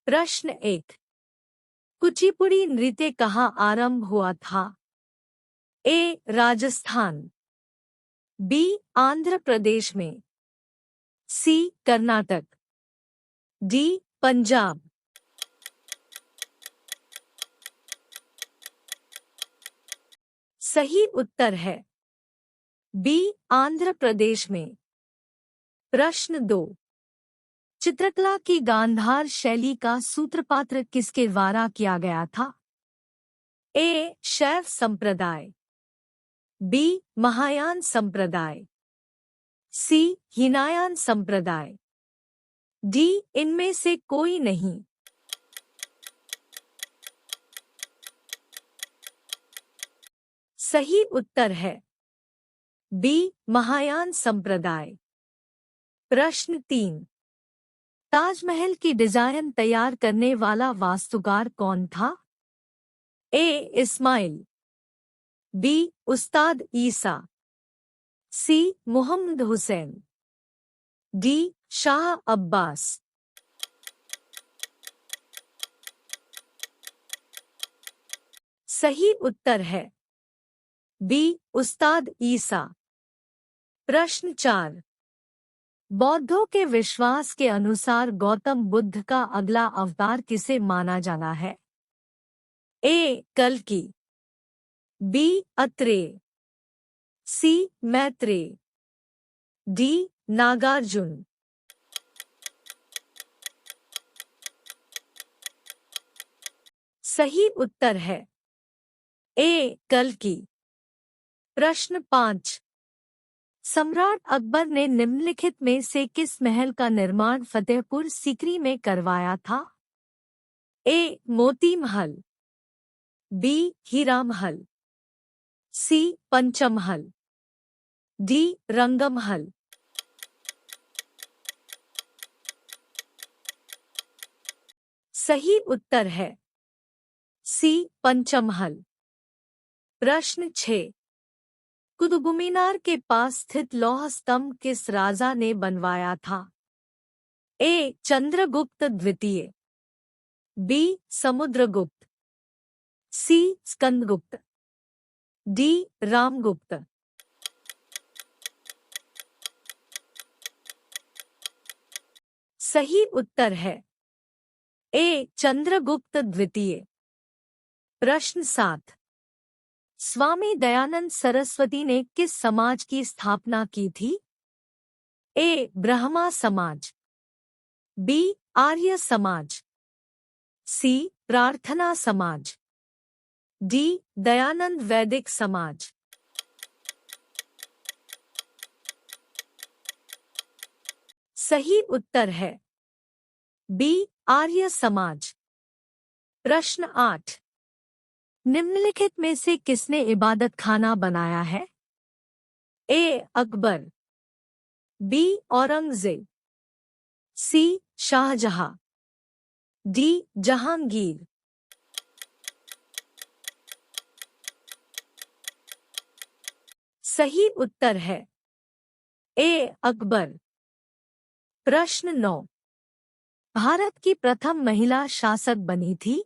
प्रश्न 1। कुचिपुड़ी नृत्य कहाँ आरंभ हुआ था? ए. राजस्थान, बी. आंध्र प्रदेश में, सी. कर्नाटक, डी. पंजाब। सही उत्तर है बी. आंध्र प्रदेश में। प्रश्न 2। चित्रकला की गांधार शैली का सूत्रपात किसके द्वारा किया गया था? ए. शैव संप्रदाय, बी. महायान संप्रदाय, सी. हीनायान संप्रदाय, डी. इनमें से कोई नहीं। सही उत्तर है बी. महायान संप्रदाय। प्रश्न 3। ताजमहल की डिजाइन तैयार करने वाला वास्तुकार कौन था? ए. इस्माइल, बी. उस्ताद ईसा, सी. मोहम्मद हुसैन, डी. शाह अब्बास। सही उत्तर है बी. उस्ताद ईसा। प्रश्न 4। बौद्धों के विश्वास के अनुसार गौतम बुद्ध का अगला अवतार किसे माना जाना है? ए. कल्कि, बी. अत्रेय, सी. मैत्रेय, डी. नागार्जुन। सही उत्तर है ए. कल्कि। प्रश्न 5। सम्राट अकबर ने निम्नलिखित में से किस महल का निर्माण फतेहपुर सीकरी में करवाया था? ए. मोती महल, बी. हीरा महल, सी. पंचमहल, डी. रंगमहल। सही उत्तर है सी. पंचमहल। प्रश्न 6। कुतुब मीनार के पास स्थित लौह स्तंभ किस राजा ने बनवाया था? ए. चंद्रगुप्त द्वितीय, बी. समुद्रगुप्त, सी. स्कंदगुप्त, डी. रामगुप्त। सही उत्तर है ए. चंद्रगुप्त द्वितीय। प्रश्न 7। स्वामी दयानंद सरस्वती ने किस समाज की स्थापना की थी? ए. ब्रह्मा समाज, बी. आर्य समाज, सी. प्रार्थना समाज, डी. दयानंद वैदिक समाज। सही उत्तर है बी. आर्य समाज। प्रश्न 8। निम्नलिखित में से किसने इबादत खाना बनाया है? ए. अकबर, बी. औरंगजेब, सी. शाहजहां, डी. जहांगीर। सही उत्तर है ए. अकबर। प्रश्न 9। भारत की प्रथम महिला शासक बनी थी?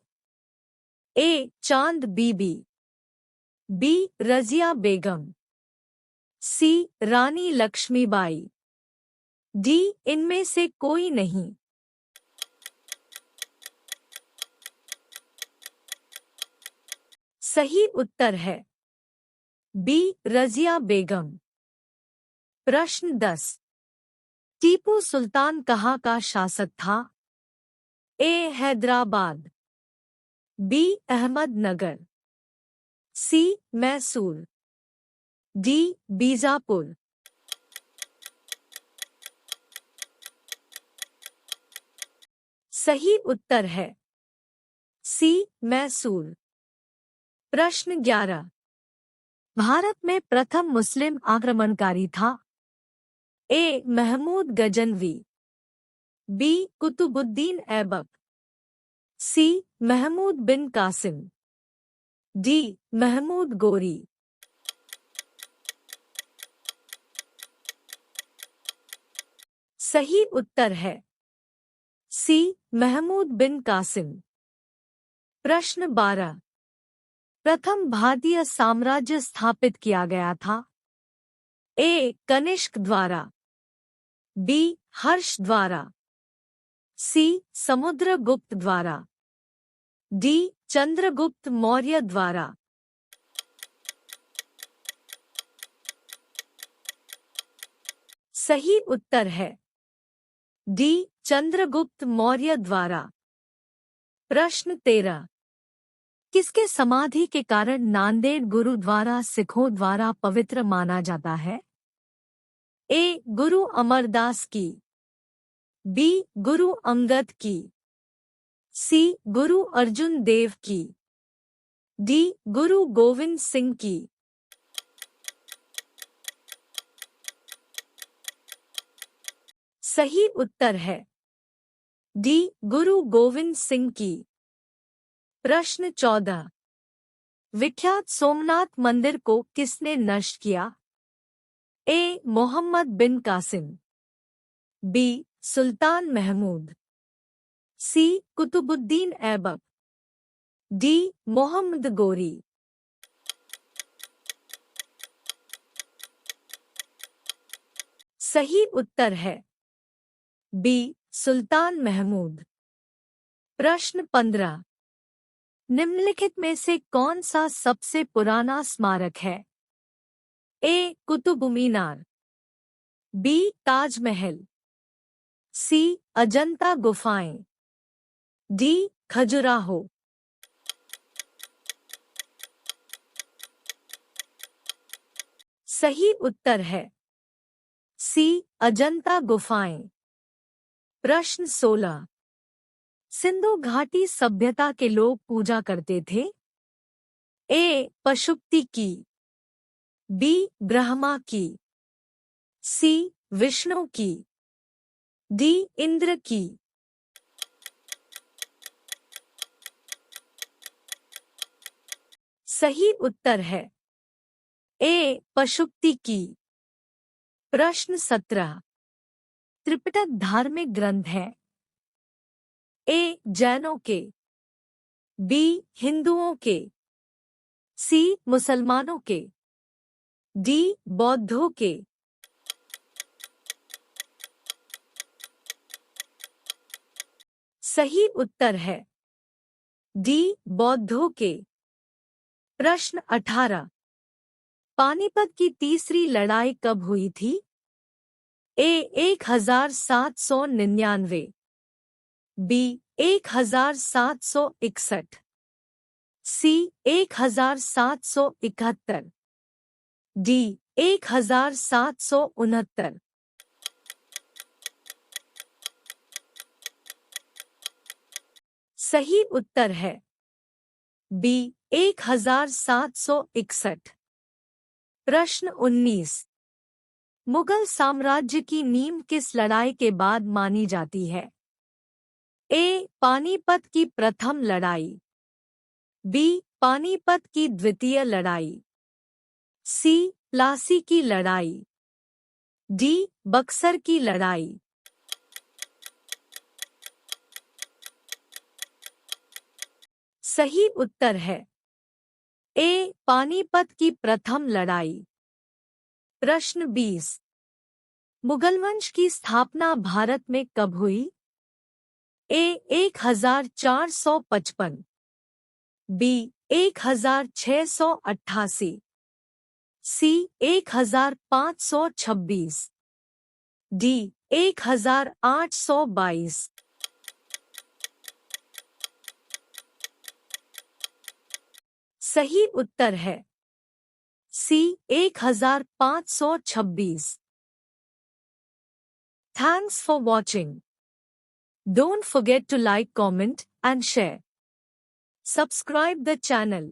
ए. चांद बीबी, बी. रजिया बेगम, सी. रानी लक्ष्मीबाई, डी. इनमें से कोई नहीं। सही उत्तर है बी. रजिया बेगम। प्रश्न 10। टीपू सुल्तान कहाँ का शासक था? ए. हैदराबाद, बी. अहमदनगर, सी. मैसूर, डी. बीजापुर। सही उत्तर है सी. मैसूर। प्रश्न 11। भारत में प्रथम मुस्लिम आक्रमणकारी था? ए. महमूद गजनवी, बी. कुतुबुद्दीन ऐबक, सी. महमूद बिन कासिम, डी. महमूद गोरी। सही उत्तर है सी महमूद बिन कासिम। प्रश्न 12। प्रथम भारतीय साम्राज्य स्थापित किया गया था। ए कनिष्क द्वारा, बी हर्ष द्वारा, सी समुद्रगुप्त द्वारा, डी चंद्रगुप्त मौर्य द्वारा। सही उत्तर है डी चंद्रगुप्त मौर्य द्वारा। प्रश्न 13। किसके समाधि के कारण नांदेड़ गुरुद्वारा सिखों द्वारा पवित्र माना जाता है? ए गुरु अमरदास की, बी गुरु अंगद की, सी गुरु अर्जुन देव की, डी गुरु गोविंद सिंह की। सही उत्तर है डी गुरु गोविंद सिंह की। प्रश्न 14। विख्यात सोमनाथ मंदिर को किसने नष्ट किया? ए मोहम्मद बिन कासिम, बी सुल्तान महमूद, सी कुतुबुद्दीन ऐबक, डी मोहम्मद गोरी। सही उत्तर है बी सुल्तान महमूद। प्रश्न 15। निम्नलिखित में से कौन सा सबसे पुराना स्मारक है? ए कुतुब मीनार, बी ताजमहल, सी अजंता गुफाएं, डी खजुराहो। सही उत्तर है सी अजंता गुफाएं। प्रश्न 16। सिंधु घाटी सभ्यता के लोग पूजा करते थे। ए पशुपति की, बी ब्रह्मा की, सी विष्णु की, डी इंद्र की। सही उत्तर है ए पशुपति की। प्रश्न 17। त्रिपिटक धार्मिक ग्रंथ है। ए जैनों के, बी हिंदुओं के, सी मुसलमानों के, डी बौद्धों के। सही उत्तर है डी बौद्धों के। प्रश्न 18। पानीपत की तीसरी लड़ाई कब हुई थी? ए 1799, बी 1761, सी 1771, डी 1769। सही उत्तर है बी 1761। प्रश्न 19। मुगल साम्राज्य की नींव किस लड़ाई के बाद मानी जाती है? ए पानीपत की प्रथम लड़ाई, बी पानीपत की द्वितीय लड़ाई, सी प्लासी की लड़ाई, डी बक्सर की लड़ाई। सही उत्तर है ए पानीपत की प्रथम लड़ाई। प्रश्न 20। मुगल वंश की स्थापना भारत में कब हुई? ए 1455, बी 1688, सी 1526, डी 1822। सही उत्तर है सी 1526। Thanks for watching. Don't forget to like, comment and share. Subscribe the channel.